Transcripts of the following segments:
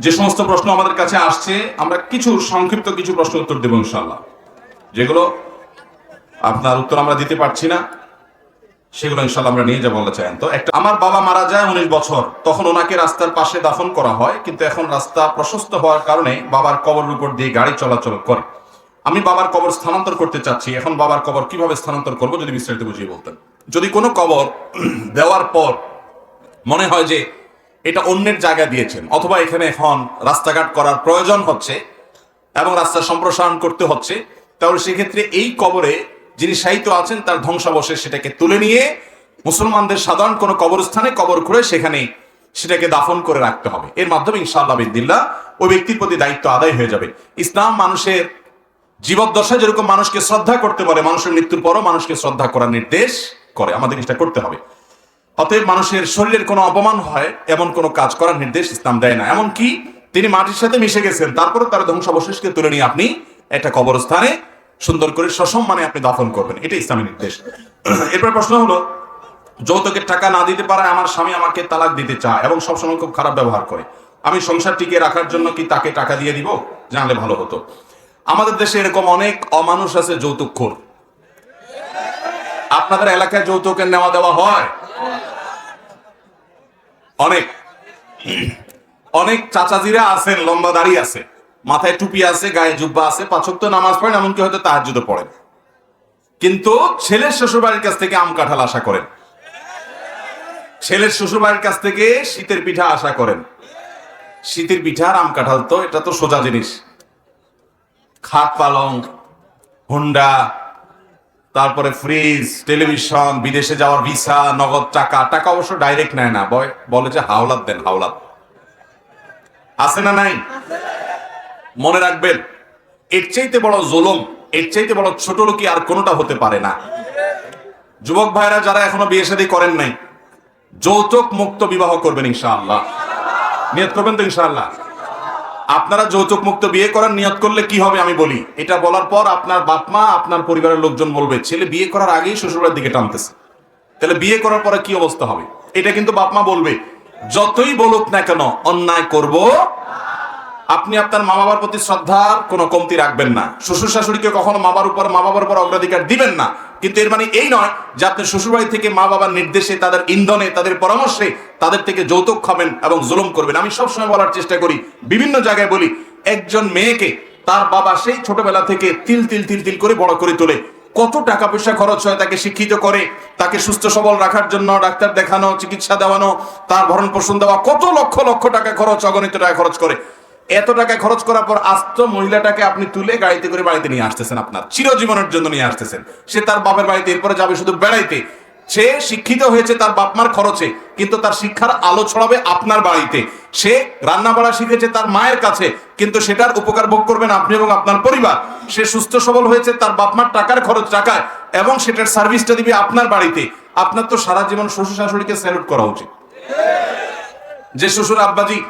যে সমস্ত প্রশ্ন আমাদের কাছে আসছে আমরা সংক্ষিপ্ত কিছু প্রশ্ন উত্তর দেবো ইনশাআল্লাহ। যেগুলো আপনার উত্তর আমরা দিতে পারছি না সেগুলো ইনশাআল্লাহ আমরা নিয়ে যাবো আল্লাহ চাইন। তো একটা, আমার বাবা মারা যায় 19 বছর, তখন ওনাকে রাস্তার পাশে দাফন করা হয়, কিন্তু এখন রাস্তা প্রশস্ত হওয়ার কারণে বাবার কবরের উপর দিয়ে গাড়ি চলাচল করে। আমি বাবার কবর স্থানান্তর করতে চাচ্ছি, এখন বাবার কবর কিভাবে স্থানান্তর করবো যদি বিস্তারিত বুঝিয়ে বলতেন। যদি কোনো কবর দেওয়ার পর মনে হয় যে এটা অন্যের জায়গা দিয়েছেন, অথবা এখানে এখন রাস্তাঘাট করার প্রয়োজন হচ্ছে এবং রাস্তা সম্প্রসারণ করতে হচ্ছে, তাহলে সেক্ষেত্রে এই কবরে যিনি শায়িত আছেন তার ধ্বংসাবশেষ সেটাকে তুলে নিয়ে মুসলমানদের সাধারণ কোনো কবরস্থানে কবর করে সেখানে সেটাকে দাফন করে রাখতে হবে। এর মাধ্যমে ইনশাআল্লাহ বিদিল্লাহ ওই ব্যক্তির প্রতি দায়িত্ব আদায় হয়ে যাবে। ইসলাম মানুষের জীবদ্দশায় যেরকম মানুষকে শ্রদ্ধা করতে পারে, মানুষের মৃত্যুর পরও মানুষকে শ্রদ্ধা করার নির্দেশ করে, আমাদের এটা করতে হবে। অতএব মানুষের শরীরের কোনো অপমান হয় এমন কোনো কাজ করার নির্দেশ ইসলাম দেয় না। এমনকি তিনি মাটির সাথে মিশে গেছেন, তারপরে তার ধ্বংসাবশেষকে তুলে নিয়ে আপনি একটা কবরস্থানে সুন্দর করে সসম্মানে আপনি দাফন করবেন, এটা ইসলামের নির্দেশ। এরপর প্রশ্ন হলো, যৌতুকের টাকা না দিতে পারায় আমার স্বামী আমাকে তালাক দিতে চায় এবং সবসময় খুব খারাপ ব্যবহার করে, আমি সংসার টিকিয়ে রাখার জন্য কি তাকে টাকা দিয়ে দিব? জানলে ভালো হতো। আমাদের দেশে এরকম অনেক অমানুষ আছে যৌতুকখোর। আপনাদের এলাকায় যৌতুকের নেওয়া দেওয়া হয়? অনেক অনেক চাচাজিরা আছেন, লম্বা দাড়ি আছে, মাথায় টুপি আছে, গায়ে জুব্বা আছে, 5 ওয়াক্ত নামাজ পড়েন, এমনকি হয়তো তাহাজ্জুদও পড়েন, কিন্তু ছেলের শ্বশুরবাড়ির কাছ থেকে আম কাঁঠাল আশা করেন, ছেলের শ্বশুরবাড়ির কাছ থেকে শীতের পিঠা আশা করেন। শীতের পিঠা আর আম কাঁঠাল তো এটা তো সোজা জিনিস। খাট পালং, হুন্ডা, তারপরে ফ্রিজ, টেলিভিশন, বিদেশে যাওয়ার ভিসা, নগদ টাকা। টাকা অবশ্য ডাইরেক্ট নেয় না, বলে যে হাওলাত দেন, হাওলাত আছে না নাই? মনে রাখবেন, এর চাইতে বড় জুলুম, এর চাইতে বড় ছোট লোকই আর কোনোটা হতে পারে না। যুবক ভাইরা যারা এখনো বিয়ে শাদী করেন নাই, যৌতুক মুক্ত বিবাহ করবেন ইনশাআল্লাহ। নিয়ত করবেন তো ইনশাআল্লাহ? আপনারা যৌতুক মুক্ত বিয়ে করার নিয়ত করলে কি হবে আমি বলি। এটা বলার পর আপনার বাপ মা, আপনার পরিবারের লোকজন বলবে ছেলে বিয়ে করার আগেই শ্বশুরবাড়ির দিকে টানতেছে, তাহলে বিয়ে করার পরে কি অবস্থা হবে। এটা কিন্তু বাপ মা বলবে, যতই বলুক না কেন অন্যায় করব। আপনি আপনার মা বাবার প্রতি শ্রদ্ধার কোনো কমতি রাখবেন না, শ্বশুর শাশুড়িকে কখনো মা বাবার উপর অগ্রাধিকার দিবেন না, কিন্তু এর মানে এই নয় যে আপনি শ্বশুরবাড়ি থেকে মা বাবার নির্দেশে, তাদের ইন্ধনে, তাদের পরামর্শে তাদের থেকে যৌতুক খাবেন এবং জুলুম করবেন। আমি সবসময় বলার চেষ্টা করি, বিভিন্ন জায়গায় বলি, একজন মেয়েকে তার বাবা সেই ছোটবেলা থেকে তিল তিল তিল তিল করে বড় করে তোলে, কত টাকা পয়সা খরচ হয় তাকে শিক্ষিত করে, তাকে সুস্থ সবল রাখার জন্য ডাক্তার দেখানো, চিকিৎসা দেওয়ানো, তার ভরণ পোষণ দেওয়া, কত লক্ষ লক্ষ টাকা খরচ, অগণিত টাকা খরচ করে। এত টাকা খরচ করার পর আস্ত মহিলাটাকে আপনি তুলে গাড়িতে করে বাড়িতে নিয়ে আসতেছেন, আপনার চিরজীবনের জন্য নিয়ে আসতেছেন। সে তার বাপের বাড়িতে এরপরে যাবে শুধু বেড়াইতে। সে শিক্ষিত হয়েছে তার বাপ মার খরচে, কিন্তু তার শিক্ষার আলো ছড়াবে আপনার বাড়িতে। সে রান্না বাড়া শিখেছে তার মায়ের কাছে, কিন্তু সেটার উপকার ভোগ করবেন আপনি এবং আপনার পরিবার। সে সুস্থ সবল হয়েছে তার বাপ মার টাকার খরচ টাকায়, এবং সেটার সার্ভিসটা দিবে আপনার বাড়িতে। আপনার তো সারা জীবন শ্বশুর শাশুড়িকে স্যালুট করা উচিত। যে শ্বশুর আব্বাজি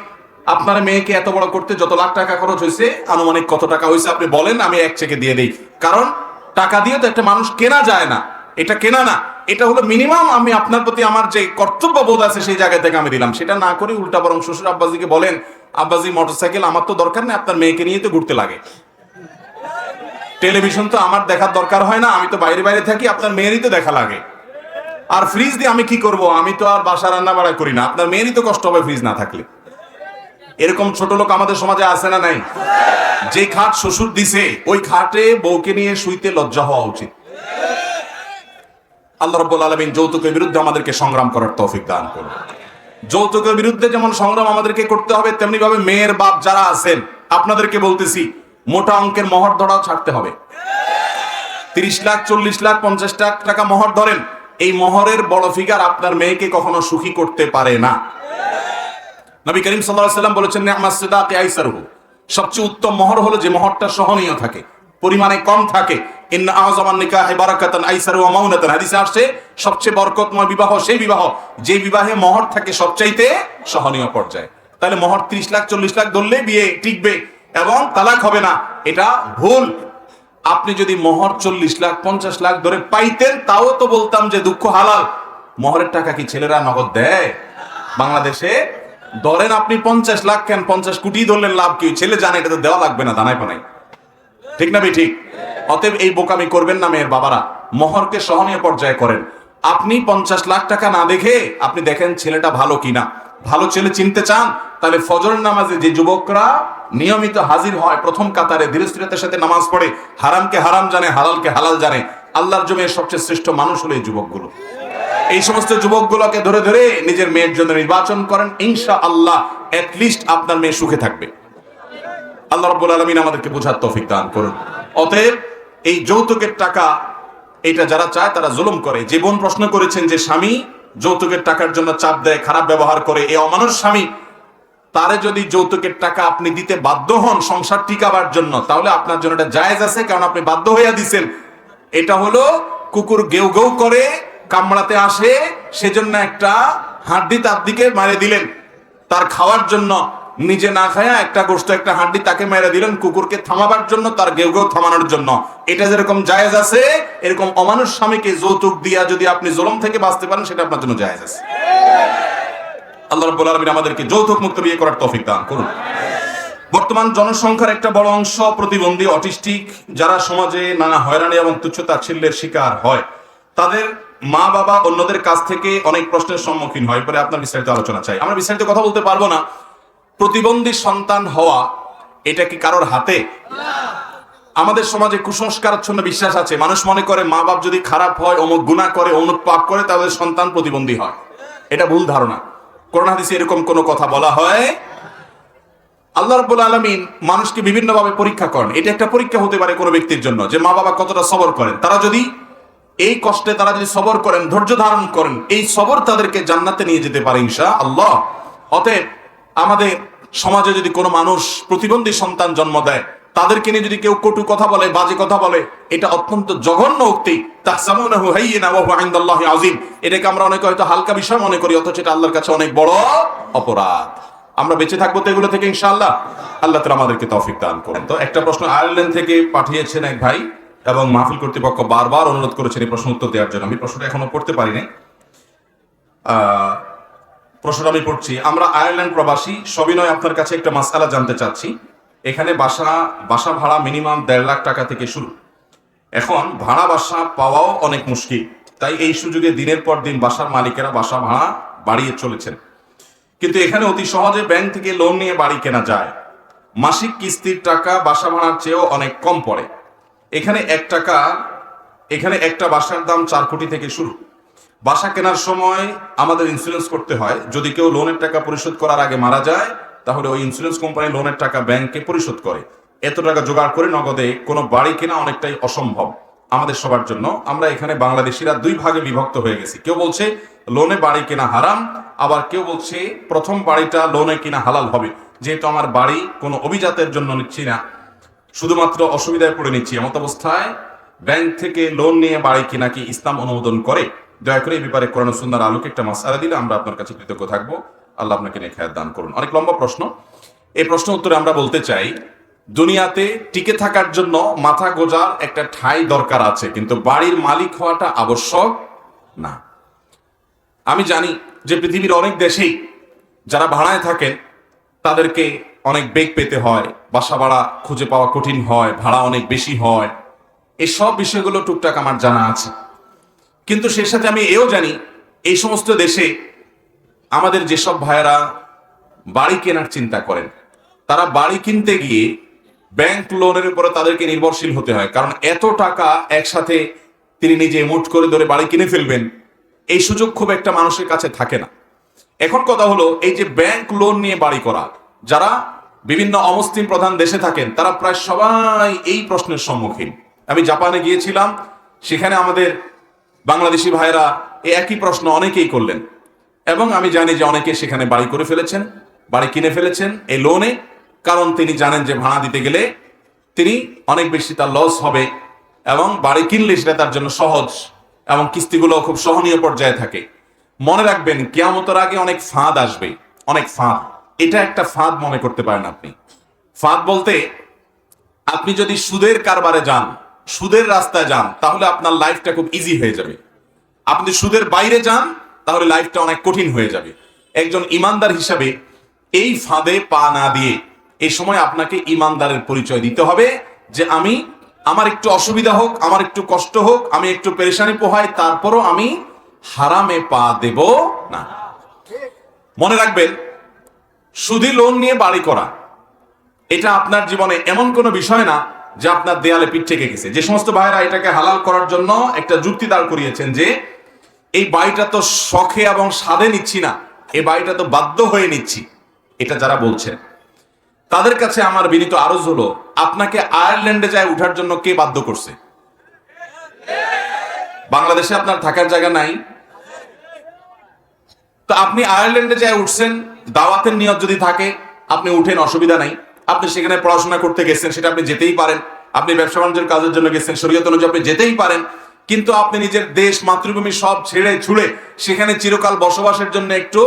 আপনার মেয়েকে এত বড় করতে যত লাখ টাকা খরচ হয়েছে, আনুমানিক কত টাকা হয়েছে আপনি বলেন, আমি এক চেকে দিয়ে দেই। কারণ টাকা দিয়ে তো একটা মানুষ কেনা যায় না, এটা কেনা না, এটা হলো মিনিমাম আমি আপনার প্রতি আমার যে কর্তব্য বোধ আছে সেই জায়গা থেকে আমি দিলাম। সেটা না করে উল্টা বরং শ্বশুর আব্বাজিকে বলেন, আব্বাজি মোটরসাইকেল আমার তো দরকার নেই, আপনার মেয়েকে নিয়ে তো ঘুরতে লাগে। টেলিভিশন তো আমার দেখার দরকার হয় না, আমি তো বাইরে বাইরে থাকি, আপনার মেয়েরই তো দেখা লাগে। আর ফ্রিজ দিয়ে আমি কি করব, আমি তো আর বাসা রান্না বাড়া করি না, আপনার মেয়েরই তো কষ্ট হবে ফ্রিজ না থাকলে। এরকম ছোট লোক আমাদের সমাজে আছে না নাই? যে খাট শ্বশুর দিছে ওই খাটে বউকে নিয়ে শুইতে লজ্জা হওয়া উচিত। আল্লাহ রাব্বুল আলামিন যৌতুকের বিরুদ্ধে আমাদেরকে সংগ্রাম করার তৌফিক দান করুন। যৌতুকের বিরুদ্ধে যেমন সংগ্রাম আমাদেরকে করতে হবে, তেমনি ভাবে মেয়ের বাপ যারা আছেন আপনাদেরকে বলতেছি, মোটা অঙ্কের মোহর ধরাও ছাড়তে হবে। 30 লাখ, 40 লাখ, 50 লাখ টাকা মোহর ধরেন, এই মোহরের বড় ফিগার আপনার মেয়েকে কখনো সুখী করতে পারে না। নবী করিম সাল্লাল্লাহু আলাইহি ওয়াসাল্লাম বলেছেন, নি'মাস সিদাকি আইসারহু, সবচেয়ে উত্তম মোহর হলো যে মোহরটা সহনীয় থাকে, পরিমাণে কম থাকে। ইন্না আযমান নিকাহি বারাকাতান আইসারু ওয়া মাউনাতান, হাদিসে আসছে সবচেয়ে বরকতময় বিবাহ সেই বিবাহ যে বিবাহে মোহর থাকে সবচাইতে সহনীয় পর্যায়ে। তাহলে মোহর 30 লাখ 40 লাখ ধরলে বিয়ে টিকবে এবং তালাক হবে না, এটা ভুল। আপনি যদি মোহর 40 লাখ 50 লাখ ধরে পাইতেন, তাও তো বলতাম যে দুঃখ হালাল। মোহরের টাকা কি ছেলেরা নগদ দেয়? বাংলাদেশে ধরেন আপনি 50 লাখ কেন 50 কোটি ধরলেন, লাভ কি? ছেলে জানে এটা তো দেওয়া লাগবে না দানায় পানায়, ঠিক না ভাই? ঠিক। অতএব এই বোকামি করবেন না মেয়ের বাবারা, মহরকে সহনীয় পর্যায়ে করেন। আপনি 50 লাখ টাকা না দেখে আপনি দেখেন ছেলেটা ভালো কিনা। ভালো ছেলে চিনতে চান, তাহলে ফজরের নামাজে যে যুবকরা নিয়মিত হাজির হয়, প্রথম কাতারে ধীরস্থিরতার সাথে নামাজ পড়ে, হারামকে হারাম জানে, হালালকে হালাল জানে, আল্লাহর জমির সবচেয়ে শ্রেষ্ঠ মানুষ হলো এই যুবকগুলো। এই সমস্ত যুবকগুলোকে ধরে ধরে নিজের মেয়ের জন্য নির্বাচন করেন, ইনশাআল্লাহ লিস্ট আপনার মেয়ে সুখে থাকবে। আল্লাহ রাব্বুল আলামিন আমাদেরকে বোঝার তৌফিক দান করুন। অতএব এই যৌতুকের টাকা, এটা যারা চায় তারা জুলুম করে। যে বোন প্রশ্ন করেছেন যে স্বামী যৌতুকের টাকার জন্য চাপ দেয়, খারাপ ব্যবহার করে, এই অমানুষ স্বামী, তারে যদি যৌতুকের টাকা আপনি দিতে বাধ্য হন সংসার টিকাবার জন্য, তাহলে আপনার জন্য এটা জায়েজ আছে, কারণ আপনি বাধ্য হইয়া দিছেন। এটা হলো কুকুর গেউ গেউ করে কামড়াতে আসে, সেজন্য একটা হাড্ডি তার দিকে মারে দিলেন তার খাওয়ার জন্য, নিজে না খায়া একটা গোস্ত একটা হাড্ডি তাকে মেরে দিলেন কুকুরকে থামাবার জন্য, তার গেউ গেউ থামানোর জন্য। এটা যেরকম জায়েজ আছে, এরকম অমানুষ স্বামীকে যৌতুক দিয়া যদি আপনি জুলুম থেকে বাঁচতে পারেন, সেটা আপনার জন্য জায়েজ আছে। আল্লাহ রাব্বুল আলামিন আমাদেরকে যৌতুক মুক্ত বিয়ে করার তৌফিক দান করুন। বর্তমান জনসংখ্যার একটা বড় অংশ প্রতিবন্ধী, অটিস্টিক, যারা সমাজে নানা হয়রানি এবং তুচ্ছ-তাচ্ছিল্যের শিকার হয়। তাদের মা বাবা অন্যদের কাছ থেকে অনেক প্রশ্নের সম্মুখীন হয়, পরে আপনার বিস্তারিত আলোচনা চাই। আমরা বিস্তারিত কথা বলতে পারবো না। প্রতিবন্ধী সন্তান হওয়া এটা কি কারোর হাতে? আমাদের সমাজে কুসংস্কারাচ্ছন্ন বিশ্বাস আছে, মানুষ মনে করে মা বাপ যদি খারাপ হয়, অমুক গুনাহ করে, অমুক পাপ করে, তাদের সন্তান প্রতিবন্ধী হয়। এটা ভুল ধারণা। কোরআন হাদিসে এরকম কোনো কথা বলা হয়? আল্লাহ রাব্বুল আলামিন মানুষকে বিভিন্ন ভাবে পরীক্ষা করেন। এটা একটা পরীক্ষা হতে পারে কোনো ব্যক্তির জন্য, যে মা বাবা কতটা সবর করেন। তারা যদি এই কষ্টে তারা যদি সবর করেন, ধৈর্য ধারণ করেন, এই সবর তাদেরকে জান্নাতে নিয়ে যেতে পারে ইনশাআল্লাহ। অতএব আমাদের সমাজে যদি কোনো মানুষ প্রতিবন্ধী সন্তান জন্ম দেয়, তাদেরকে নিয়ে যদি কেউ কটু কথা বলে, বাজে কথা বলে, এটা অত্যন্ত জঘন্য উক্তি। তাহসাবুনাহু হায়্যিনা ওয়া হুয়া ইনদাল্লাহি আযীম। এটাকে আমরা অনেকে হয়তো হালকা বিষয় মনে করি, অথচ এটা আল্লাহর কাছে অনেক বড় অপরাধ। আমরা বেঁচে থাকবো তো এগুলো থেকে ইনশাআল্লাহ। আল্লাহ তাআলা আমাদেরকে তৌফিক দান করেন। তো একটা প্রশ্ন আয়ারল্যান্ড থেকে পাঠিয়েছেন এক ভাই, এবং মাহফিল কর্তৃপক্ষ বারবার অনুরোধ করেছেন এই প্রশ্ন উত্তর দেওয়ার জন্য। আমি প্রশ্নটা এখনো পড়তে পারিনি। প্রশ্নটা আমি পড়ছি। আমরা আয়ারল্যান্ড প্রবাসী, সবিনয় আপনার কাছে একটা মাসআলা জানতে চাচ্ছি। এখানে বাসা ভাড়া মিনিমাম 1.5 লাখ টাকা থেকে শুরু। এখন ভাড়া বাসা পাওয়াও অনেক মুশকিল, তাই এই সুযোগে দিনের পর দিন বাসার মালিকেরা বাসা ভাড়া বাড়িয়ে চলেছেন। কিন্তু এখানে অতি সহজে ব্যাংক থেকে লোন নিয়ে বাড়ি কেনা যায়। মাসিক কিস্তির টাকা বাসা ভাড়ার চেয়েও অনেক কম পড়ে। এখানে একটা বাসার দাম 4 কোটি থেকে শুরু। বাসা কেনার সময় আমাদের ইন্স্যুরেন্স করতে হয়। যদি কেউ লোনের টাকা পরিশোধ করার আগে মারা যায়, তাহলে ওই ইন্স্যুরেন্স কোম্পানি লোনের টাকা ব্যাংকে পরিশোধ করে। এত টাকা জোগাড় করে নগদে কোনো বাড়ি কেনা অনেকটাই অসম্ভব আমাদের সবার জন্য। আমরা এখানে বাংলাদেশিরা 2 ভাগে বিভক্ত হয়ে গেছি। কেউ বলছে লোনে বাড়ি কেনা হারাম, আবার কেউ বলছে প্রথম বাড়িটা লোনে কিনা হালাল হবে। যেহেতু আমার বাড়ি কোনো অভিজাতের জন্য নিচ্ছি না, শুধুমাত্র অসুবিধায় পড়ে নিচ্ছি, এমত অবস্থায় ব্যাংক থেকে লোন নিয়ে বাড়ি কিনা কি ইসলাম অনুমোদন করে? দয়া করে এই ব্যাপারে কোরআন ও সুন্নাহর আলোকে একটা মাসআলা দিলে আমরা আপনার কাছে কৃতজ্ঞ থাকবো। আল্লাহ আপনাকে নেখায়াত দান করুন। অনেক লম্বা প্রশ্ন। এই প্রশ্ন উত্তরে আমরা বলতে চাই, দুনিয়াতে টিকে থাকার জন্য মাথা গোজার একটা ঠাঁই দরকার আছে, কিন্তু বাড়ির মালিক হওয়াটা আবশ্যক না। আমি জানি যে পৃথিবীর অনেক দেশেই যারা ভাড়ায় থাকেন তাদেরকে অনেক বেগ পেতে হয়, বাসা ভাড়া খুঁজে পাওয়া কঠিন হয়, ভাড়া অনেক বেশি হয়। এই সব বিষয়গুলো টুকটাক আমার জানা আছে। কিন্তু সেই সাথে আমি এও জানি, এই সমস্ত দেশে আমাদের যেসব ভাইয়েরা বাড়ি কেনার চিন্তা করেন, তারা বাড়ি কিনতে গিয়ে ব্যাংক লোনের উপরে তাদেরকে নির্ভরশীল হতে হয়। কারণ এত টাকা একসাথে তিনি নিজে মুঠ করে ধরে বাড়ি কিনে ফেলবেন, এই সুযোগ খুব একটা মানুষের কাছে থাকে না। এখন কথা হলো, এই যে ব্যাংক লোন নিয়ে বাড়ি করা, যারা বিভিন্ন অমুসলিম প্রধান দেশে থাকেন তারা প্রায় সবাই এই প্রশ্নের সম্মুখীন। আমি জাপানে গিয়েছিলাম, সেখানে আমাদের বাংলাদেশি ভাইয়েরা এই একই প্রশ্ন অনেকেই করলেন, এবং আমি জানি যে অনেকে সেখানে বাড়ি করে ফেলেছেন, বাড়ি কিনে ফেলেছেন এই লোনে। কারণ তিনি জানেন যে ভাড়া দিতে গেলে তিনি অনেক বেশি তার লস হবে, এবং বাড়ি কিনলে সেটা তার জন্য সহজ, এবং কিস্তিগুলো খুব সহনীয় পর্যায়ে থাকে। মনে রাখবেন, কিয়ামতের আগে অনেক ফাঁদ আসবে, অনেক ফাঁদ। এটা একটা ফাঁদ মনে করতে পারেন আপনি। ফাঁদ বলতে, আপনি যদি সুদের কারবারে যান, সুদের রাস্তায় যান, তাহলে আপনার লাইফটা খুব ইজি হয়ে যাবে। আপনি সুদের বাইরে যান, তাহলে লাইফটা অনেক কঠিন হয়ে যাবে। একজন ইমানদার হিসাবে এই ফাঁদে পা না দিয়ে এই সময় আপনাকে ইমানদারের পরিচয় দিতে হবে যে আমার একটু অসুবিধা হোক, আমার একটু কষ্ট হোক, আমি একটু পেরেশানি পোহাই, তারপরও আমি হারামে পা দেব না। মনে রাখবেন, সুদি লোন নিয়ে বাড়ি করা এটা আপনার জীবনে এমন কোনো বিষয় না যে আপনার দেয়ালে পিঠ থেকে গেছে। যে সমস্ত ভাইরা এটাকে হালাল করার জন্য একটা যুক্তি দাঁড় করিয়েছেন যে এই বাড়িটা তো শখে এবং স্বাদে নিচ্ছি না, এই বাড়িটা তো বাধ্য হয়ে নিচ্ছি, এটা যারা বলছেন তাদের কাছে আমার বিনীত আরজ হলো, আপনাকে আয়ারল্যান্ডে যায় উঠার জন্য কে বাধ্য করছে? বাংলাদেশে আপনার থাকার জায়গা নাই, তো আপনি আয়ারল্যান্ডে যায় উঠছেন, দাওয়াতের নিয়ত যদি থাকে আপনি উঠেন, অসুবিধা নাই। আপনি সেখানে পড়াশোনা করতে গেছেন, সেটা আপনি যেতেই পারেন। আপনি ব্যবসা বাণিজ্যের কাজের জন্য গেছেন, শরীয়ত অনুযায়ী আপনি যেতেই পারেন। কিন্তু আপনি নিজের দেশ মাতৃভূমি সব ছেড়ে ছুড়ে সেখানে চিরকাল বসবাসের জন্য একটু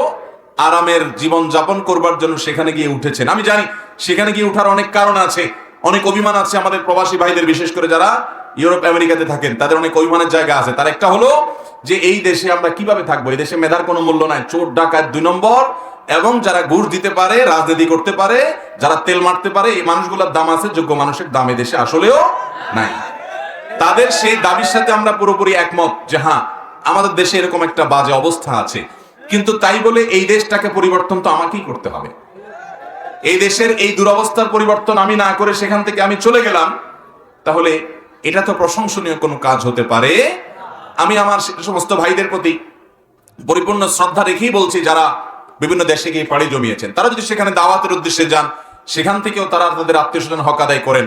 আরামের জীবন যাপন করবার জন্য সেখানে গিয়ে উঠেছেন। আমি জানি সেখানে গিয়ে উঠার অনেক কারণ আছে, অনেক অভিমান আছে আমাদের প্রবাসী ভাইদের, বিশেষ করে যারা ইউরোপ আমেরিকাতে থাকেন তাদের অনেক অভিমানের জায়গা আছে। তার একটা হলো যে এই দেশে আমরা কিভাবে থাকবো, এই দেশে মেধার কোনো মূল্য নাই, চোর ডাকাত 2 নম্বর, এবং যারা ঘুষ দিতে পারে, রাজনীতি করতে পারে, যারা তেল মারতে পারে, এই মানুষগুলোর দাম আছে, যোগ্য মানুষের দাম এই দেশে আসলেও নাই। তাদের সেই দাবির সাথে আমরা পুরোপুরি একমত যে হ্যাঁ, আমাদের দেশে এরকম একটা বাজে অবস্থা আছে, কিন্তু তাই বলে এই দেশটাকে পরিবর্তন তো আমাকেই করতে হবে। এই দেশের এই দুরবস্থার পরিবর্তন আমি না করে সেখান থেকে আমি চলে গেলাম, তাহলে এটা তো প্রশংসনীয় কোনো কাজ হতে পারে। আমি আমার সমস্ত ভাইদের প্রতি পরিপূর্ণ শ্রদ্ধা রেখেই বলছি, যারা বিভিন্ন দেশে গিয়ে পাড়ি জমিয়েছেন, তারা যদি সেখানে দাওয়াতের উদ্দেশ্যে যান, সেখান থেকেও তারা তাদের আত্মীয় স্বজন হক আদায় করেন,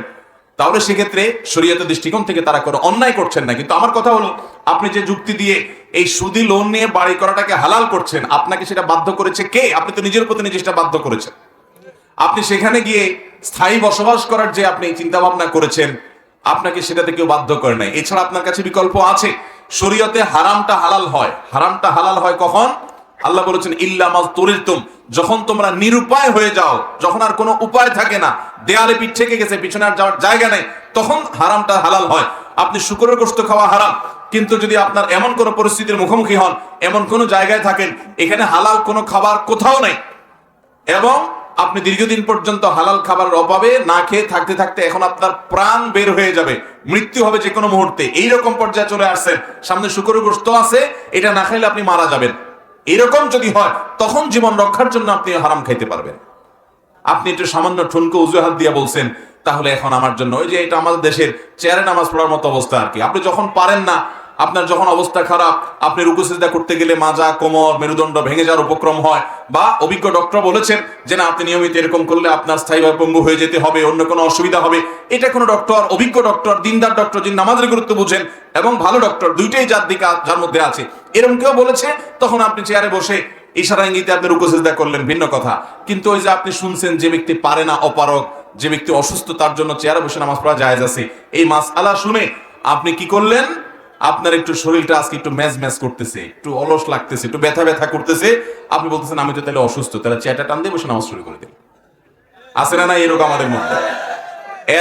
তাহলে সেক্ষেত্রে শরীয়তের দৃষ্টিকোণ থেকে তারা কোনো অন্যায় করছেন না। কিন্তু আমার কথা হলো, আপনি যে যুক্তি দিয়ে এই সুদি লোন নিয়ে বাড়ি করাটাকে হালাল করছেন, আপনাকে সেটা বাধ্য করেছে কে? আপনি তো নিজের প্রতি নিজে সেটা বাধ্য করেছেন। আপনি সেখানে গিয়ে স্থায়ী বসবাস করার যে আপনি চিন্তা ভাবনা করেছেন, আপনাকে সেটাতে কেউ বাধ্য করে নাই। এছাড়া আপনার কাছে বিকল্প আছে। শরীয়তে হারামটা হালাল হয়। হারামটা হালাল হয় কখন? আল্লাহ বলেছেন ইল্লা মা তুরিতুম, যখন তোমরা নিরুপায় হয়ে যাও, যখন আর কোনো উপায় থাকে না, দেয়ালে পিঠ থেকে গেছে, পিছনে আর যাওয়ার জায়গা নেই, তখন হারামটা হালাল হয়। আপনি শুকরের গোশত খাওয়া হারাম, কিন্তু যদি আপনার এমন কোনো পরিস্থিতির মুখোমুখি হন, এমন কোনো জায়গায় থাকেন এখানে হালাল কোনো খাবার কোথাও নেই, এবং আপনি দীর্ঘদিন পর্যন্ত হালাল খাবারের অভাবে না খেয়ে থাকতে থাকতে এখন আপনার প্রাণ বের হয়ে যাবে, মৃত্যু হবে যে কোনো মুহূর্তে, এইরকম পর্যায়ে চলে আসছেন, সামনে শুকরের গোশত আছে, এটা না খাইলে আপনি মারা যাবেন, এরকম যদি হয় তখন জীবন রক্ষার জন্য আপনি হারাম খাইতে পারবেন। আপনি একটু সামান্য ঠুনকো অজুহাত দিয়ে বলছেন, তাহলে এখন আমার জন্য ওই যে এটা আমাদের দেশের চেয়ারে নামাজ পড়ার মতো অবস্থা আর কি। আপনি যখন পারেন না, আপনার যখন অবস্থা খারাপ, আপনি রুকু সিজদা করতে গেলে মাজা, কোমর, মেরুদণ্ড ভেঙে যাওয়ার উপক্রম হয়, বা অভিজ্ঞ ডক্টর বলেছেন যে না, আপনি নিয়মিত এরকম করলে আপনার স্থায়ীভাবে পঙ্গু হয়ে যেতে হবে, অন্য কোনো অসুবিধা হবে, এটা কোনো ডক্টর, অভিজ্ঞ ডক্টর, দিনদার ডক্টর, যিনি নামাজের গুরুত্ব বুঝেন, এবং ভালো ডক্টর, দুইটাই যার মধ্যে আছে, এরকম কেউ বলেছে, তখন আপনি চেয়ারে বসে ইশারা ইঙ্গিতে আপনি রুকু সিজদা করলেন, ভিন্ন কথা। কিন্তু ওই যে আপনি শুনছেন যে ব্যক্তি পারে না, অপারগ, যে ব্যক্তি অসুস্থ, তার জন্য চেয়ারে বসে নামাজ পড়া জায়েজ আছে, এই মাসআলা শুনে আপনি কি করলেন? আপনার একটু শরীরটা আজকে একটু ম্যাজ করতেছে, একটু অলস লাগতেছে, একটু ব্যথা ব্যথা করতেছে, আপনি বলতেছেন আমি তো তাহলে অসুস্থ, তাহলে চেয়ারটা টান দিয়ে বসে নামাজ শুরু করে দিন। আছে না না এরকম আমাদের মধ্যে?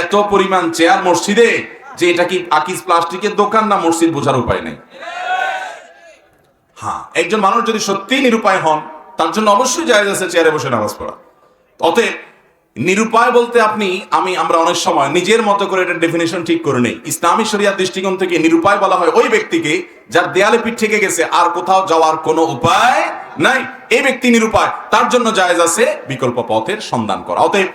এত পরিমাণ চেয়ার মসজিদে যে এটা কি আকিজ প্লাস্টিকের দোকান না মসজিদ বোঝার উপায় নাই। হ্যাঁ, একজন মানুষ যদি সত্যিই নিরুপায় হন, তার জন্য অবশ্যই জায়েজ আছে চেয়ারে বসে নামাজ পড়া। অতএব নিরুপায় বলতে আমরা অনেক সময় নিজের মতো করে এটা ডেফিনেশন ঠিক করে নেই। ইসলামী শরিয়ার দৃষ্টিকোণ থেকে নিরুপায় বলা হয় ওই ব্যক্তিকে যার দেয়ালে পিঠ থেকে গেছে, আর কোথাও যাওয়ার কোনো উপায় নাই, এই ব্যক্তি নিরুপায়, তার জন্য জায়েজ আছে বিকল্প পথের সন্ধান করা। অতএব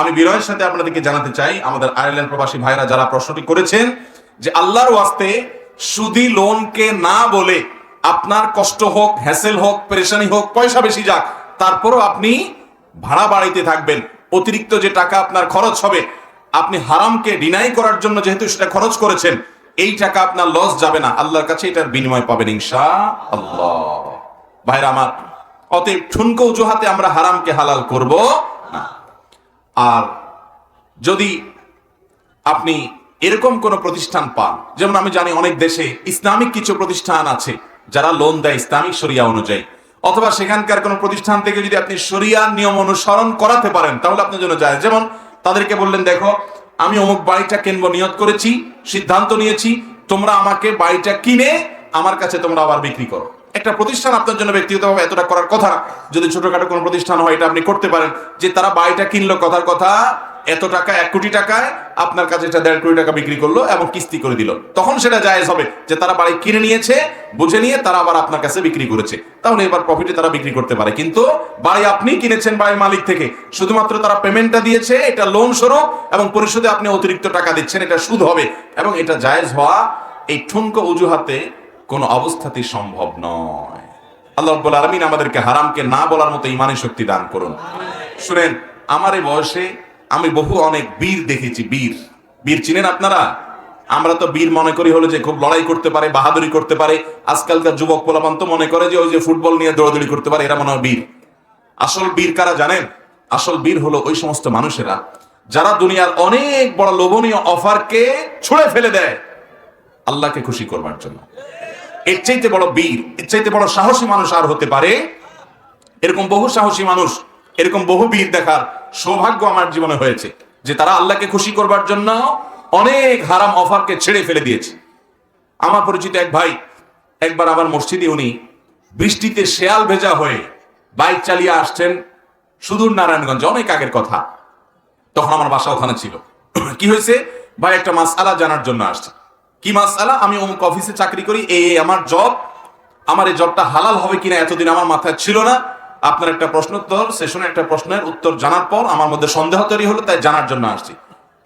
আমি বিনয়ের সাথে আপনাদেরকে জানাতে চাই, আমাদের আয়ারল্যান্ড প্রবাসী ভাইরা যারা প্রশ্নটি করেছেন, যে আল্লাহর ওয়াস্তে সুদি লোনকে না বলে, আপনার কষ্ট হোক, হ্যাসেল হোক, পেরেশানি হোক, পয়সা বেশি যাক, তারপরও আপনি ভাড়া বাড়িতে থাকবেন, অতিরিক্ত যে টাকা আপনার খরচ হবে, আপনি হারামকে ডিনাই করার জন্য যেহেতু সেটা খরচ করেছেন, এই টাকা আপনার লস যাবে না, আল্লাহর কাছে এটার বিনিময় পাবেন ইনশাআল্লাহ। ভাইরা আমার, অতএব ঠুনকো অজুহাতে আমরা হারামকে হালাল করব না। আর যদি আপনি এরকম কোন প্রতিষ্ঠান পান, যেমন আমি জানি অনেক দেশে ইসলামিক কিছু প্রতিষ্ঠান আছে যারা লোন দেয় ইসলামিক শরিয়া অনুযায়ী, অথবা সেখানকার কোন প্রতিষ্ঠান থেকে যদি আপনি শরিয়ার নিয়ম অনুসরণ করাতে পারেন, তাহলে আপনার জন্য যায়। যেমন তাদেরকে বললেন, দেখো আমি অমুক বাড়িটা কিনবো নিয়ত করেছি, সিদ্ধান্ত নিয়েছি, তোমরা আমাকে বাড়িটা কিনে আমার কাছে তোমরা আবার বিক্রি করো। একটা প্রতিষ্ঠান আপনার জন্য ব্যক্তিগতভাবে এতটা করার কথা না। যদি ছোটখাটো কোনো প্রতিষ্ঠান হয় এটা আপনি করতে পারেন, যে তারা বাড়িটা কিনলো, কথার কথা এত টাকা, 1 কোটি টাকায় আপনার কাছে এটা 1.5 কোটি টাকা বিক্রি করলো এবং কিস্তি করে দিল, তখন সেটা জায়েজ হবে যে তারা বাড়ি কিনে নিয়েছে, বুঝে নিয়ে তারা আবার আপনার কাছে বিক্রি করেছে, তাহলে এবার প্রফিটে তারা বিক্রি করতে পারে। কিন্তু বাড়ি আপনি কিনেছেন বাড়ির মালিক থেকে, শুধুমাত্র তারা পেমেন্টটা দিয়েছে, এটা লোন স্বরূপ এবং পরিশোধে আপনি অতিরিক্ত টাকা দিচ্ছেন, এটা সুদ হবে এবং এটা জায়েজ হওয়া এই ঠুনকো অজুহাতে কোনো অবস্থাতেই সম্ভব নয়। আল্লাহ রাব্বুল আলামিন আমাদেরকে হারামকে না বলার মতো ঈমানী শক্তি দান করুন। শুনেন, আমার এই বয়সে আমি অনেক বীর দেখেছি। বীর চিনেন আপনারা? আমরা তো বীর মনে করি হলো যে খুব লড়াই করতে পারে, বাহাদুরি করতে পারে। আজকালকার যুবক পোলাপান তো মনে করে যে ওই যে ফুটবল নিয়ে দৌড়াদৌড়ি করতে পারে, এরা মনে হয় বীর। আসল বীর কারা জানেন? আসল বীর হলো ওই সমস্ত মানুষেরা যারা দুনিয়ার অনেক বড় লোভনীয় অফারকে ছুঁড়ে ফেলে দেয় আল্লাহকে খুশি করবার জন্য। এর চাইতে বড় বীর, এর চাইতে বড় সাহসী মানুষ আর হতে পারে? এরকম বহু সাহসী মানুষ, এরকম বহু বীর দেখার সৌভাগ্য আমার জীবনে হয়েছে, যে তারা আল্লাহকে খুশি করবার জন্য অনেক হারাম অফারকে ছেড়ে ফেলে দিয়েছে। আমার পরিচিত এক ভাই একবার আমার মসজিদে, উনি বৃষ্টিতে শেয়াল ভেজা হয়ে বাইক চালিয়ে আসছেন সুদূর নারায়ণগঞ্জ, অনেক আগের কথা। তখন আমার বাসা ওখানে ছিল। কি হয়েছে? ভাই একটা মাসআলা জানার জন্য আসছে। কি মাসআলা? আমি অমুক অফিসে চাকরি করি, এই আমার জব, আমার এই জবটা হালাল হবে কিনা এতদিন আমার মাথায় ছিল না। আপনার একটা প্রশ্নোত্তর সেশনে একটা প্রশ্নের উত্তর জানার পর আমার মধ্যে সন্দেহ তৈরি হলো, তাই জানার জন্য আসছি।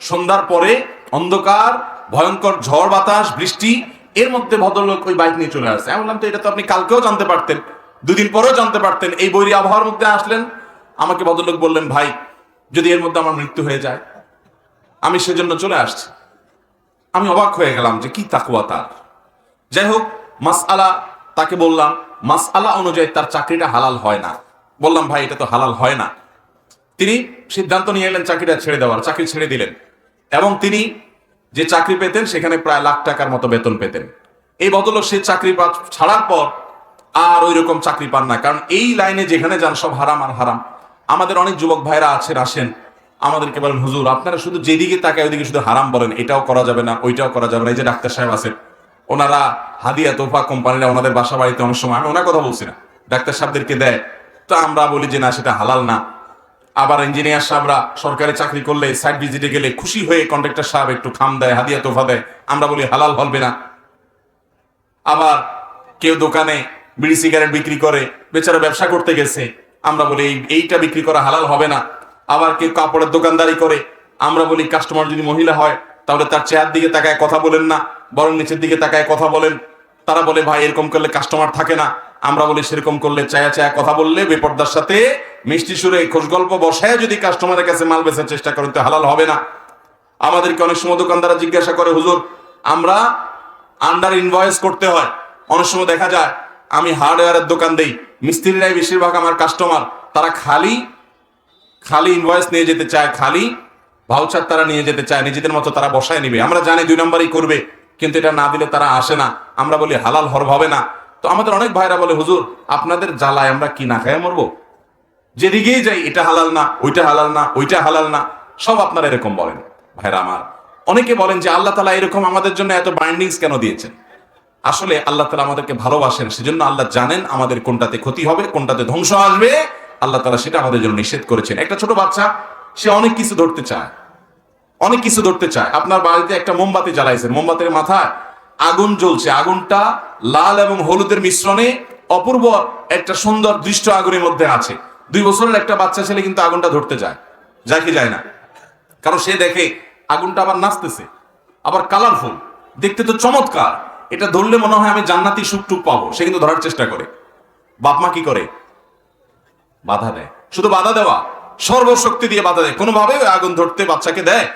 সন্ধ্যার পরে অন্ধকার, ভয়ঙ্কর ঝড় বাতাস, বৃষ্টি, এর মধ্যে ভদ্রলোক ওই বাইক নিয়ে চলে আসছে। আমি বললাম তো এটা তো আপনি কালকেও জানতে পারতেন, 2 দিন পরেও জানতে পারতেন, এই বৈরী আবহাওয়ার মধ্যে আসলেন। আমাকে ভদ্রলোক বললেন, ভাই যদি এর মধ্যে আমার মৃত্যু হয়ে যায়, আমি সেজন্য চলে আসছি। আমি অবাক হয়ে গেলাম যে কি তাকওয়া তার। যাই হোক, মাসআলা তাকে বললাম, মাসআলা অনুযায়ী তার চাকরিটা হালাল হয় না। বললাম ভাই এটা তো হালাল হয় না। তিনি সিদ্ধান্ত নিয়ে এলেন চাকরিটা ছেড়ে দেওয়ার, চাকরি ছেড়ে দিলেন এবং তিনি যে চাকরি পেতেন সেখানে প্রায় লাখ টাকার মতো বেতন পেতেন। এই ভদ্রলোক সে চাকরি ছাড়ার পর আর ওই রকম চাকরি পান না, কারণ এই লাইনে যেখানে যান সব হারাম আর হারাম। আমাদের অনেক যুবক ভাইরা আছেন, আসেন আমাদেরকে বলেন, হুজুর আপনারা শুধু যেদিকে তাকায় ওইদিকে শুধু হারাম বলেন, এটাও করা যাবে না, ওইটাও করা যাবে না। এই যে ডাক্তার সাহেব আছেন, ওনারা হাদিয়া তোফা কোম্পানিরা ওনাদের বাসা বাড়িতে অনেক সময়, আমি ওনার কথা বলছি না, ডাক্তার সাহেবদেরকে দেয়, তো আমরা বলি যে না সেটা হালাল না। আবার ইঞ্জিনিয়ার সাহেবরা সরকারি চাকরি করলে সাইট ভিজিটে গেলে খুশি হয়ে কন্ট্রাক্টর সাহেব একটু খাম দেয়, হাদিয়া তোফা দেয়, আমরা বলি হালাল হবে না। আবার কেউ দোকানে বিড়ি সিগারেট বিক্রি করে, বেচারা ব্যবসা করতে গেছে, আমরা বলি এইটা বিক্রি করা হালাল হবে না। আবার কেউ কাপড়ের দোকানদারি করে, আমরা বলি কাস্টমার যদি মহিলা হয় তাহলে তার চেয়ার দিকে তাকায় কথা বলেন না, বরং নিচের দিকে তাকায় কথা বলেন। তারা বলে ভাই এরকম করলে কাস্টমার থাকে না, আমরা বলি সেরকম করলে চায়া চায়া কথা বললে বেপরদার সাথে মিষ্টি সুরে খোশ গল্প বসায় যদি কাস্টমারের কাছে মাল বেচার চেষ্টা করেন তো হালাল হবে না। আমাদেরকে অনেক সময় দোকানদাররা জিজ্ঞাসা করে, হুজুর আমরা আন্ডার ইনভয়েস করতে হয়। অনেক সময় দেখা যায় আমি হার্ডওয়্যারের দোকান দেই, মিস্ত্রিরাই বেশিরভাগ আমার কাস্টমার, তারা খালি ইনভয়েস নিয়ে যেতে চায়, খালি ভাউচার তারা নিয়ে যেতে চায়, নিজেদের মতো তারা বসায় নিবে। আমরা জানি 2 নম্বরই করবে, কিন্তু এটা না দিলে তারা আসে না। আমরা বলি হালাল হবে না। তো আমাদের অনেক ভাইরা বলে, হুজুর আপনাদের জ্বালায় আমরা কি না খায় মরবো? যেদিকেই যাই এটা হালাল না, ওইটা হালাল না, ওইটা হালাল না, সব আপনারা এরকম বলেন। ভাইরা আমার, অনেকে বলেন যে আল্লাহ তাআলা এরকম আমাদের জন্য এত বাইন্ডিংস কেন দিয়েছেন? আসলে আল্লাহ তাআলা আমাদেরকে ভালোবাসেন, সেজন্য আল্লাহ জানেন আমাদের কোনটাতে ক্ষতি হবে, কোনটাতে ধ্বংস আসবে। আল্লাহ তাআলা সেটা আমাদের জন্য নিষেধ করেছেন। একটা ছোট বাচ্চা, সে অনেক কিছু ধরতে চায়, অনেক কিছু ধরতে চায়। আপনার বাড়িতে একটা মোমবাতি জ্বালাইছেন, মোমবাতির মাথায় আগুন জ্বলছে, আগুনটা লাল এবং হলুদের মিশ্রণে অপূর্ব একটা সুন্দর দৃশ্য আগুনের মধ্যে আছে। 2 বছরের একটা বাচ্চা ছেলে কিন্তু আগুনটা ধরতে যায় কি যায় না? কারণ সে দেখে আগুনটা আবার নাচতেছে, আবার কালারফুল, দেখতে তো চমৎকার, এটা ধরলে মনে হয় আমি জান্নাতি সুখ-টুক পাবো। সে কিন্তু ধরার চেষ্টা করে। বাপ মা কি করে? বাধা দেয়। শুধু বাধা দেওয়া, সর্বশক্তি দিয়ে বাধা দেয়। কোনোভাবে ওই আগুন ধরতে বাচ্চাকে দেয়।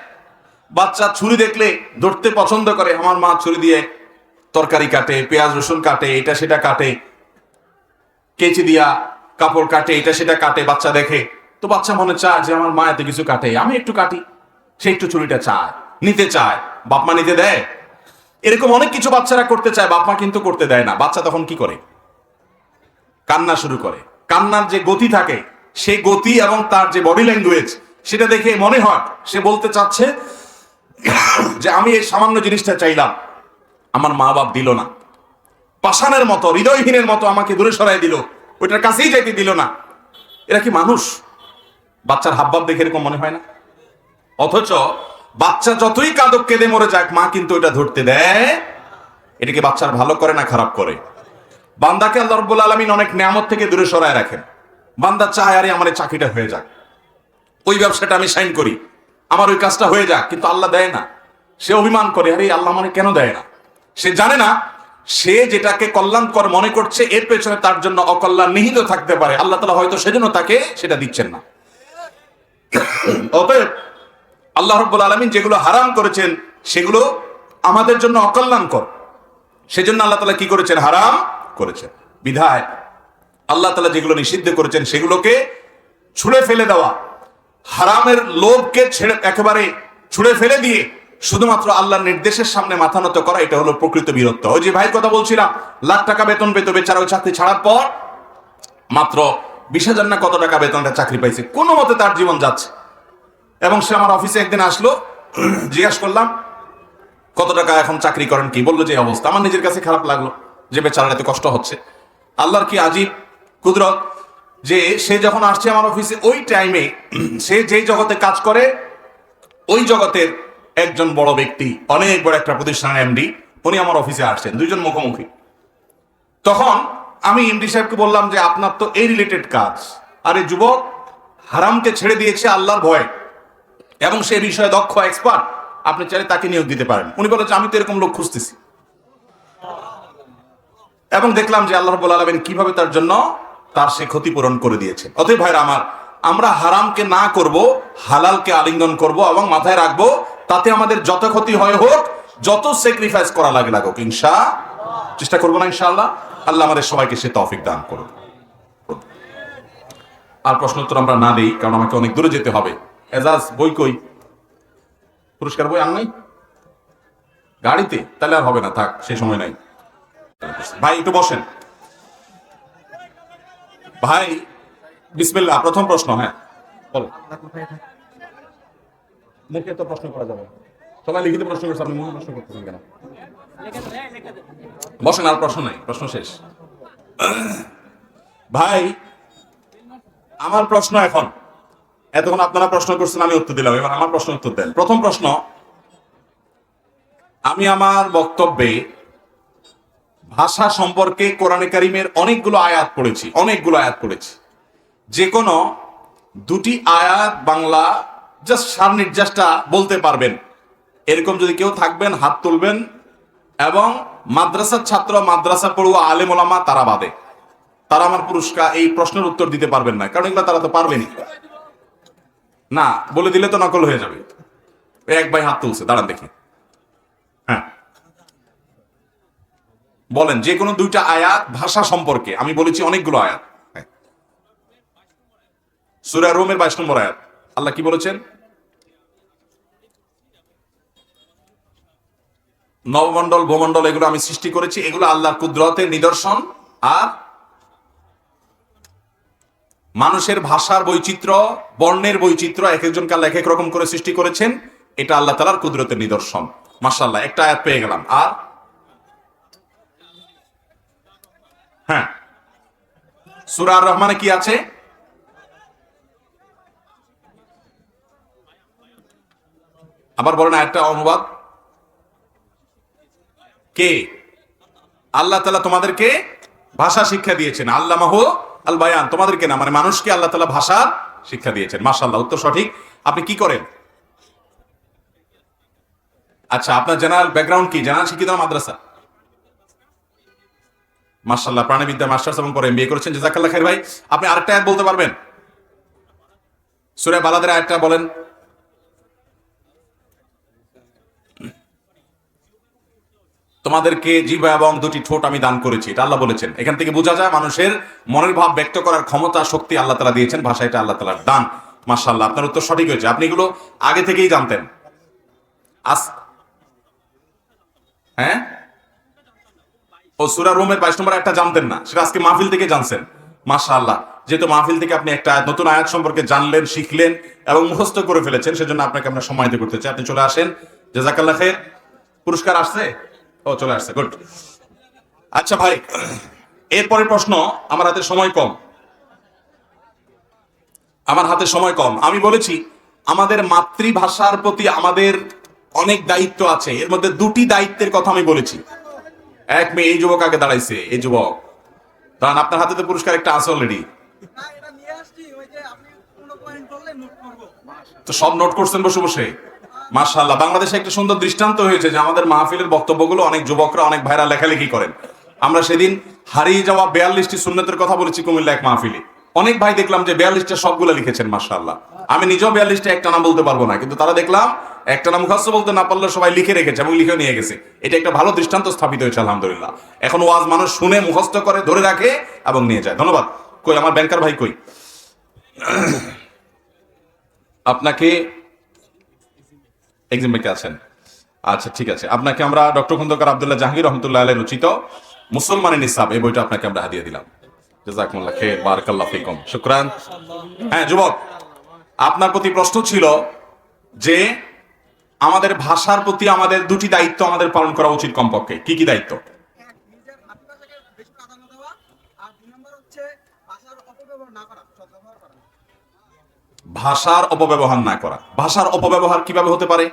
বাচ্চা ছুরি দেখলে ধরতে পছন্দ করে। আমার মা ছুরি দিয়ে তরকারি কাটে, পেঁয়াজ রসুন কাটে, এটা সেটা কাটে, কেচি দিয়া কাপড় কাটে, এটা সেটা কাটে, বাচ্চা দেখে। তো বাচ্চা মনে চায় যে আমার মা এত কিছু কাটে, আমি একটু কাটি। সে একটু ছুরিটা চায়, নিতে চায়, বাপ মা নিতে দেয়। এরকম অনেক কিছু বাচ্চারা করতে চায়, বাপ মা কিন্তু করতে দেয় না। বাচ্চা তখন কি করে? কান্না শুরু করে। কান্নার যে গতি থাকে, সেই গতি এবং তার যে বডি ল্যাঙ্গুয়েজ, সেটা দেখে মনে হয় সে বলতে চাচ্ছে যে আমি এই সামান্য জিনিসটা চাইলাম, আমার মা বাপ দিল না, পাষাণের মতো, হৃদয়হীনের মতো আমাকে দূরে সরাই দিল, ওইটার কাছেই যাইতে দিল না। এরা কি মানুষ? বাচ্চার হাবভাব দেখে এরকম মনে হয় না? অথচ বাচ্চা যতই কাঁদক কেঁদে মরে যাক, মা কিন্তু এটা ধরতে দেয়। এটাকে বাচ্চার ভালো করে না খারাপ করে? বান্দাকে আল্লাহ রাব্বুল আলামিন অনেক নিয়ামত থেকে দূরে সরায় রাখেন। বান্দা চায় আরে আমার এই চাকরিটা হয়ে যাক, ওই ব্যবসাটা আমি সাইন করি, আমার ওই কাজটা হয়ে যাক, কিন্তু আল্লাহ দেয় না। সে অভিমান করে, আরে আল্লাহ মানে কেন দেয় না? সে জানে না সে যেটাকে কল্যাণকর মনে করছে এর পেছনে তার জন্য অকল্যাণ নিহিত থাকতে পারে। আল্লাহ তাআলা হয়তো সেজন্য তাকে সেটা দিচ্ছেন না। অতএব আল্লাহ রাব্বুল আলামিন যেগুলো হারাম করেছেন সেগুলো আমাদের জন্য অকল্যাণকর, সেজন্য আল্লাহ তাআলা কি করেছেন? হারাম করেছেন। বিধায় আল্লাহ তাআলা যেগুলো নিষিদ্ধ করেছেন সেগুলোকে ছুঁড়ে ফেলে দেওয়া, হারামের লোভকে একেবারে ছুঁড়ে ফেলে দিয়ে শুধুমাত্র আল্লাহর নির্দেশের সামনে মাথা নত করা, এটা হলো প্রকৃত বীরত্ব। ওই যে ভাইয়ের কথা বলছিলাম, লাখ টাকা বেতন পেত, বেচারা ওই চাকরি ছাড়ার পর মাত্র 20,000 না কত টাকা বেতনটা চাকরি পাইছে, কোনো মতে তার জীবন যাচ্ছে। এবং সে আমার অফিসে একদিন আসলো, জিজ্ঞাসা করলাম কত টাকা এখন চাকরি করেন কি? বললো যে অবস্থা। আমার নিজের কাছে খারাপ লাগলো যে বেচারার এত কষ্ট হচ্ছে। আল্লাহর কি আজীব কুদরত যে সে যখন আসছে আমার অফিসে, ওই টাইমে সে যেই জগতে কাজ করে ওই জগতের একজন বড় ব্যক্তি, অনেক বড় একটা প্রতিষ্ঠানের এমডি, উনি আমার অফিসে আসছেন, দুইজন মুখোমুখি। তখন আমি এমডি সাহেবকে বললাম যে আপনার তো এই রিলেটেড কাজ, আর এই যুবক হারামকে ছেড়ে দিয়েছে আল্লাহর ভয়ে এবং সে বিষয়ে দক্ষ এক্সপার্ট, আপনি চাইলে তাকে নিয়োগ দিতে পারেন। উনি বলেছে আমি তো এরকম লোক খুঁজতেছি। এবং দেখলাম যে আল্লাহ রাব্বুল আলামিন কিভাবে তার জন্য তার সে ক্ষতিপূরণ করে দিয়েছে। অতএব ভাইরা আমার, আমরা হারামকে না করব, হালালকে আলিঙ্গন করব এবং মাথায় রাখবো তাতে আমাদের যত ক্ষতি হয় হোক, যত স্যাক্রিফাইস করা লাগে লাগুক, চেষ্টা করবো না ইনশাআল্লাহ। আল্লাহ আমাদের সবাইকে সে তৌফিক দান করুন। আর প্রশ্ন উত্তর আমরা না দিই, কারণ আমাকে অনেক দূরে যেতে হবে। এজাজ বই কই? পুরস্কার বই আন নাই গাড়িতে? তাহলে আর হবে না, থাক, সেই সময় নাই। ভাই একটু বসেন ভাই। বিসমিল্লাহ, প্রথম প্রশ্ন। হ্যাঁ বলো। মুখে তো প্রশ্ন করা যাবে, সবাই লিখিত প্রশ্ন করছে, আপনি মুখে প্রশ্ন করতেছেন কেন? বসেন, আর প্রশ্ন নাই, প্রশ্ন শেষ। ভাই আমার প্রশ্ন এখন, এতক্ষণ আপনারা প্রশ্ন করছেন, আমি উত্তর দিলাম, এবার আমার প্রশ্ন উত্তর দেন। প্রথম প্রশ্ন, আমি আমার বক্তব্যে ভাষা সম্পর্কে কোরআনে কারিমের অনেকগুলো আয়াত পড়েছি। যে কোনো দুটি আয়াত বাংলা জাস্ট সার নির্যাসটা বলতে পারবেন, এরকম যদি কেউ থাকবেন হাত তুলবেন। এবং মাদ্রাসার ছাত্র, মাদ্রাসা পড়ুয়া আলেম ওলামা তারা বাদে, তারা আমার পুরস্কার এই প্রশ্নের উত্তর দিতে পারবেন না, কারণ এগুলো তারা তো পারবেনই না, বলে দিলে তো নকল হয়ে যাবে। এক ভাই হাত তুলছে, দাঁড়ান দেখি। হ্যাঁ বলেন, যে কোনো দুইটা আয়াত ভাষা সম্পর্কে। আমি বলেছি অনেকগুলো আয়াত। সূরা রুমের 22 নম্বর আয়াত, আল্লাহ কি বলেছেন? নবমণ্ডল ভূমণ্ডল এগুলো আমি সৃষ্টি করেছি, এগুলো আল্লাহর কুদরতের নিদর্শন। আর মানুষের ভাষার বৈচিত্র্য, বর্ণের বৈচিত্র্য, এক একজনকে আল্লাহ এক এক রকম করে সৃষ্টি করেছেন, এটা আল্লাহ তাআলার কুদরতের নিদর্শন। মাশাআল্লাহ, একটা আয়াত পেয়ে গেলাম। আর হ্যাঁ, সূরা আর রহমানে কি আছে? আবার বলেন আয়াতটা অনুবাদ। কে? আল্লাহ তাআলা তোমাদেরকে ভাষা শিক্ষা দিয়েছেন। আল্লামাহু আল বায়ান, তোমাদেরকে না, মানে মানুষকে আল্লাহ তাআলা ভাষা শিক্ষা দিয়েছেন। মাশাআল্লাহ, উত্তর সঠিক। আপনি কি করেন? আচ্ছা, আপনার জেনারেল ব্যাকগ্রাউন্ড কি? জেনারেল শিক্ষিত মাদ্রাসা? মাশাআল্লাহ, প্রাণীবিদ্যা মাস্টার্স এবং পরে এমবিএ করেছেন, জাযাকাল্লাহ খাইর। ভাই আপনি আরেকটা আয়াত বলতে পারবেন? সূরা বালাদের আয়াতটা বলেন। তোমাদেরকে জিহ্বা এবং দুটি ঠোঁট আমি দান করেছি, এটা আল্লাহ বলেছেন। এখান থেকে বোঝা যায় মানুষের মনের ভাব ব্যক্ত করার ক্ষমতা, শক্তি আল্লাহ তাআলা দিয়েছেন। ভাষা এটা আল্লাহ তাআলার দান। মাশাআল্লাহ, আপনার উত্তর সঠিক হয়েছে। আপনি এগুলো আগে থেকেই জানতেন? হ্যাঁ, ও সূরা রুমের 22 নম্বর একটা জানতেন না, সেটা আজকে মাহফিল থেকে জানছেন। মাশাআল্লাহ, যেহেতু মাহফিল থেকে আপনি একটা নতুন আয়াত সম্পর্কে জানলেন, শিখলেন এবং মুখস্থ করে ফেলেছেন, সেজন্য আপনাকে আমরা সম্মানিত করতে চাই। আপনি চলে আসেন, জাযাকাল্লাহ খাইর। পুরস্কার আসছে? ও চলে আসছে, গুড। আচ্ছা ভাই, এরপরের প্রশ্ন, আমার হাতে সময় কম, আমি বলেছি আমাদের মাতৃভাষার প্রতি আমাদের অনেক দায়িত্ব আছে, এর মধ্যে দুটি দায়িত্বের কথা আমি বলেছি। এক মেয়ে, এই যুবক আগে দাঁড়াইছে, এই যুবক কারণ আপনার হাতে তো পুরস্কার একটা আছে অলরেডি, তো সব নোট করছেন বসে বসে। মাশাআল্লাহ, বাংলাদেশে একটা সুন্দর দৃষ্টান্ত হয়েছে যে আমাদের মাহফিলের বক্তব্যগুলো অনেক যুবকরা, অনেক ভাইরা লেখালেখি করেন। আমরা সেদিন হারিয়ে যাওয়া 42টি সুন্নতের কথা বলেছি কুমিল্লা এক মাহফিলে, অনেক ভাই দেখলাম যে 42টা সবগুলো লিখেছেন মাশাআল্লাহ। আমি নিজেও 42টা একটা নাম বলতে পারবো না, কিন্তু তারা দেখলাম একটা নাম মুখস্থ বলতে না পারলে সবাই লিখে রেখেছে এবং লিখে নিয়ে গেছে। এটা একটা ভালো দৃষ্টান্ত স্থাপিত হয়েছে আলহামদুলিল্লাহ। এখন ওয়াজ মানুষ শুনে মুখস্থ করে, ধরে রাখে এবং নিয়ে যায়। ধন্যবাদ। কই আমার ব্যাংকার ভাই কই? আপনাকে এক্সাম ব্যাংকে আছেন? আচ্ছা ঠিক আছে, আপনাকে আমরা ডক্টর খন্দকার আব্দুল্লাহ জাহাঙ্গীর রহমতুল্লাহ আলাইহি রচিত মুসলমানের নিসাব এই বইটা আপনাকে আমরা হাদিয়া দিলাম। জাযাকুমুল্লাহ খাইর, বারাকাল্লাহু ফিকুম, শুকরান। হ্যাঁ যুবক, আপনার প্রতি প্রশ্ন ছিল যে আমাদের ভাষার প্রতি আমাদের দুটি দায়িত্ব আমাদের পালন করা উচিত কমপক্ষে। কি কি দায়িত্ব? ভাষার অপব্যবহার না করা। ভাষার অপব্যবহার কিভাবে হতে পারে?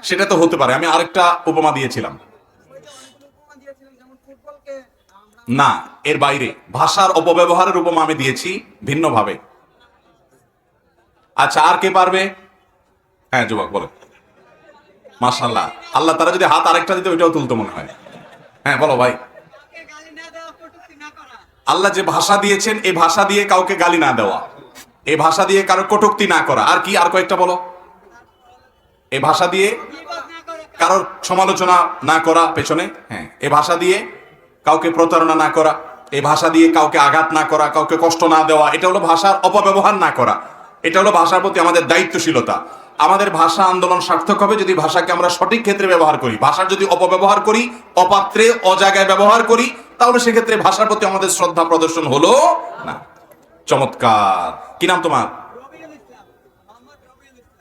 সেটা তো হতে পারে। আমি আরেকটা উপমা দিয়েছিলাম, না এর বাইরে ভাষার অপব্যবহারের উপমা আমি দিয়েছি ভিন্নভাবে। আচ্ছা আর কে পারবে? হ্যাঁ যুবক বলো। মাশাআল্লাহ, আল্লাহ তারা যদি হাত আরেকটা দিতে ওইটাও তুলতো মনে হয়। হ্যাঁ বলো ভাই। আল্লাহ যে ভাষা দিয়েছেন, এই ভাষা দিয়ে কাউকে গালি না দেওয়া, এই ভাষা দিয়ে কারো কটূক্তি না করা। আর কি? আর কয়েকটা বলো। এই ভাষা দিয়ে কারোর সমালোচনা না করা পেছনে, হ্যাঁ এই ভাষা দিয়ে কাউকে প্রতারণা না করা, এই ভাষা দিয়ে কাউকে আঘাত না করা, কাউকে কষ্ট না দেওয়া, এটা হলো ভাষার অপব্যবহার না করা। এটা হলো ভাষার প্রতি আমাদের দায়িত্বশীলতা। আমাদের ভাষা আন্দোলন সার্থক হবে যদি ভাষাকে আমরা সঠিক ক্ষেত্রে ব্যবহার করি। ভাষার যদি অপব্যবহার করি, অপাত্রে অজায়গায় ব্যবহার করি, তাহলে সেক্ষেত্রে ভাষার প্রতি আমাদের শ্রদ্ধা প্রদর্শন হলো না। চমৎকার। কি নাম তোমার?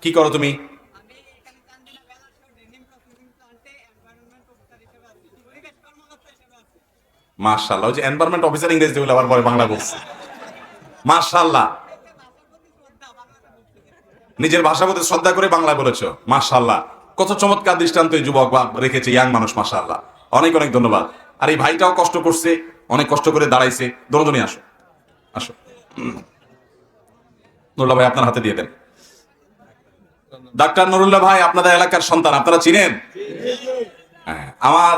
কি করো তুমি? মাশাআল্লাহ, ওই যে এনভায়রনমেন্ট অফিসার ইংরেজি বলে আবার পরে বাংলা বলছে। মাশাআল্লাহ, নিজের ভাষার প্রতি শ্রদ্ধা করে বাংলা বলেছো। মাশাআল্লাহ, কত চমৎকার দৃষ্টান্ত এই যুবক রেখেছে, ইয়াং মানুষ। মাশাআল্লাহ, অনেক অনেক ধন্যবাদ। আর এই ভাইটাও কষ্ট করছে, অনেক কষ্ট করে দাঁড়াইছে। দুজনই আসো, আসো। নুরুল্লাহ ভাই আপনার হাতে দিয়ে দেন। ডাক্তার নুরুল্লাহ ভাই আপনাদের এলাকার সন্তান, আপনারা চিনেন? হ্যাঁ, আমার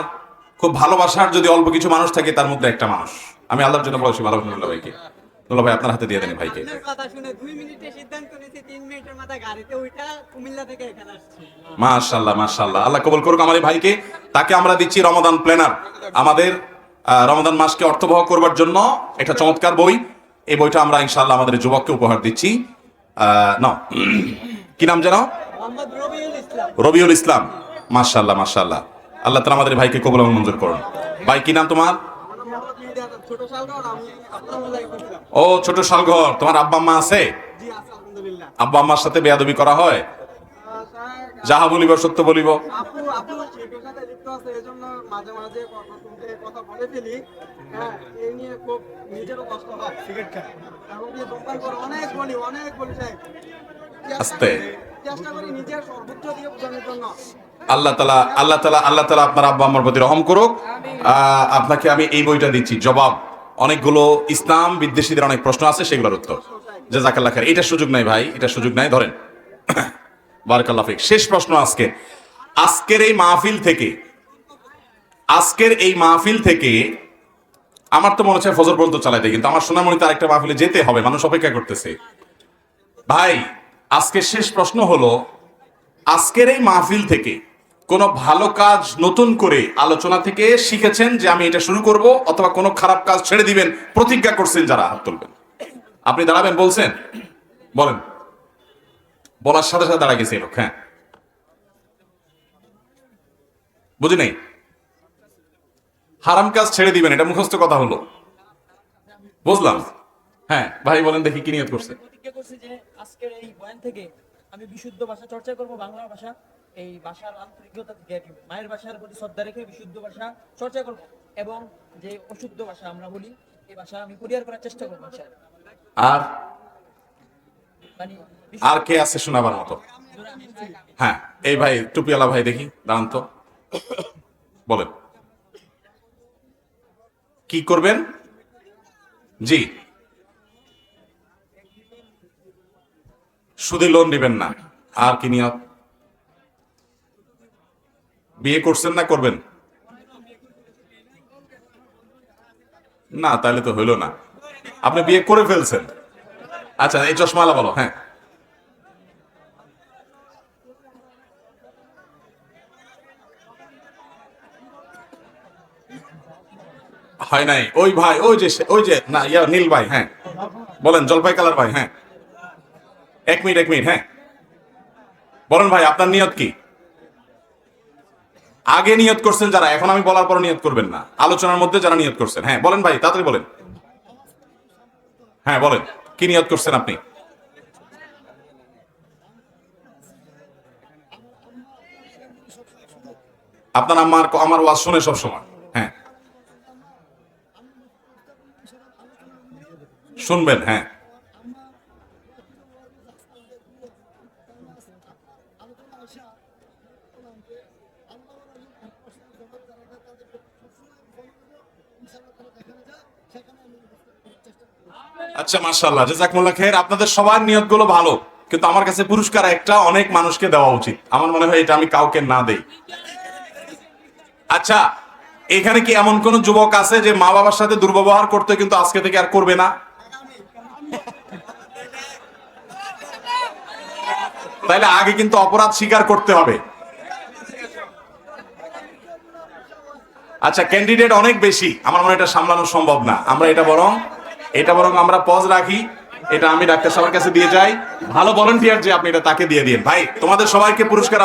খুব ভালোবাসার যদি অল্প কিছু মানুষ থাকে তার মধ্যে একটা মানুষ। আমি আল্লাহর জন্য বলেছি ভালো নুরুল্লাহ ভাইকে। নুরুল্লাহ ভাই আপনার হাতে দিয়ে দেন ভাইকে। মাশাআল্লাহ মাশাআল্লাহ, আল্লাহ কবুল করুক আমার এই ভাইকে। তাকে আমরা দিচ্ছি রমাদান প্ল্যানার, আমাদের রমাদান মাসকে অর্থবহ করবার জন্য একটা চমৎকার বই। এই বইটা আমরা ইনশাআল্লাহ আমাদের যুবককে উপহার দিচ্ছি। না কি নাম যেন? রবিউল ইসলাম। মাশাআল্লাহ মাশাআল্লাহ, আল্লাহ তাআলা আমাদের ভাইকে কবুল এবং মঞ্জুর করুন। ভাই কি নাম তোমার? ও ছোট শালঘর, তোমার আব্বা আম্মা আছে? আব্বা আম্মার সাথে বেয়াদবি করা হয়? যাহা বলিব সত্য বলিব। আস্তে আল্লাহ তাআলা আপনার আব্বা আম্মার প্রতি রহম করুক। আপনাকে আমি এই বইটা দিচ্ছি, জবাব অনেকগুলো ইসলাম বিদ্বেষীদের অনেক প্রশ্ন আছে, সেগুলোর উত্তর। জাযাকাল্লাহ খাইর। এটা সুযোগ নাই ভাই, এটা সুযোগ নাই, ধরেন। বারাকাল্লাহ ফিক। শেষ প্রশ্ন আজকের এই মাহফিল থেকে আমার তো মনে হচ্ছে ফজর পর্যন্ত চালাইতে, কিন্তু আমার সোনামণিতে আরেকটা মাহফিলে যেতে হবে, মানুষ অপেক্ষা করতেছে। ভাই আজকের শেষ প্রশ্ন হলো, আজকের এই মাহফিল থেকে কোনো ভালো কাজ নতুন করে আলোচনা থেকে শিখেছেন যে আমি এটা শুরু করব, অথবা কোনো খারাপ কাজ ছেড়ে দিবেন প্রতিজ্ঞা করছেন? যারা হাত তুলবেন। আপনি দাঁড়াবেন বলছেন, বলেন। বলার সাথে সাথে দাঁড়া গেছে লোক। হ্যাঁ বুঝি নেই। হারাম কাজ ছেড়ে দিবেন, এটা মুখস্থ কথা হলো, বুঝলাম। হ্যাঁ ভাই বলেন দেখি কি নিয়ত করছে? প্রতিজ্ঞা করছি যে আজকের এই বয়ান থেকে আমি বিশুদ্ধ ভাষা চর্চা করব, বাংলা ভাষা। এই ভাষার আন্তরিকতা থেকে আর কি মায়ের ভাষার প্রতি শ্রদ্ধা রেখে বিশুদ্ধ ভাষা চর্চা করব এবং যে অশুদ্ধ ভাষা আমরা বলি এই ভাষা আমি পরিহার করার চেষ্টা করবো ইনশাআল্লাহ। আর মানে আর কে আছে শোনাবার মতো? হ্যাঁ, এই ভাই টুপিওয়ালা ভাই, দেখি দাঁড়ান তো, বলেন কি করবেন? জি, সুদে লোন নেবেন না। আর কি নিয়ত? বিয়ে করছেন না করবেন? না, তাহলে তো হইলো না। আপনি বিয়ে করে ফেলছেন। আচ্ছা, এই চশমালা বলো। হ্যাঁ, হয় নাই। ওই ভাই, ওই যে না, নীল ভাই, হ্যাঁ বলেন। জলপাই কালার ভাই, হ্যাঁ। এক মিনিট, হ্যাঁ বলেন ভাই, আপনার নিয়ত কি? আগে নিয়ত করছেন যারা, এখন আমি বলার পর নিয়ত করবেন না, আলোচনার মধ্যে যারা নিয়ত করছেন। হ্যাঁ বলেন ভাই, তাড়াতাড়ি বলেন। হ্যাঁ বলেন, কি নিয়ত করছেন আপনি? আপনার আমার ওয়াজ শুনে সব সময়। হ্যাঁ, শুনবেন। হ্যাঁ, আচ্ছা, মাশাআল্লাহ, জাযাকুমুল্লাহ খাইর। আপনাদের সবার নিয়তগুলো ভালো, কিন্তু আমার কাছে পুরস্কার একটা অনেক মানুষকে দেওয়া উচিত। আমার মনে হয় এটা আমি কাউকে না দেই। আচ্ছা, এখানে কি এমন কোন যুবক আছে যে মা বাবার সাথে দুর্ব্যবহার করতে কিন্তু আজকে থেকে আর করবে না? তাইলে আগে কিন্তু অপরাধ স্বীকার করতে হবে। আচ্ছা, ক্যান্ডিডেট অনেক বেশি, আমার মনে হয় এটা সামলানো সম্ভব না। আমরা এটা বরং আমরা পজ রাখি, এটা আমি ডাক্তার সাহেবের কাছে দিয়ে যাই। ভালো ভলান্টিয়ার যে আপনি এটা তাকে দিয়ে দিন। ভাই, তোমাদের সবাইকে পুরস্কার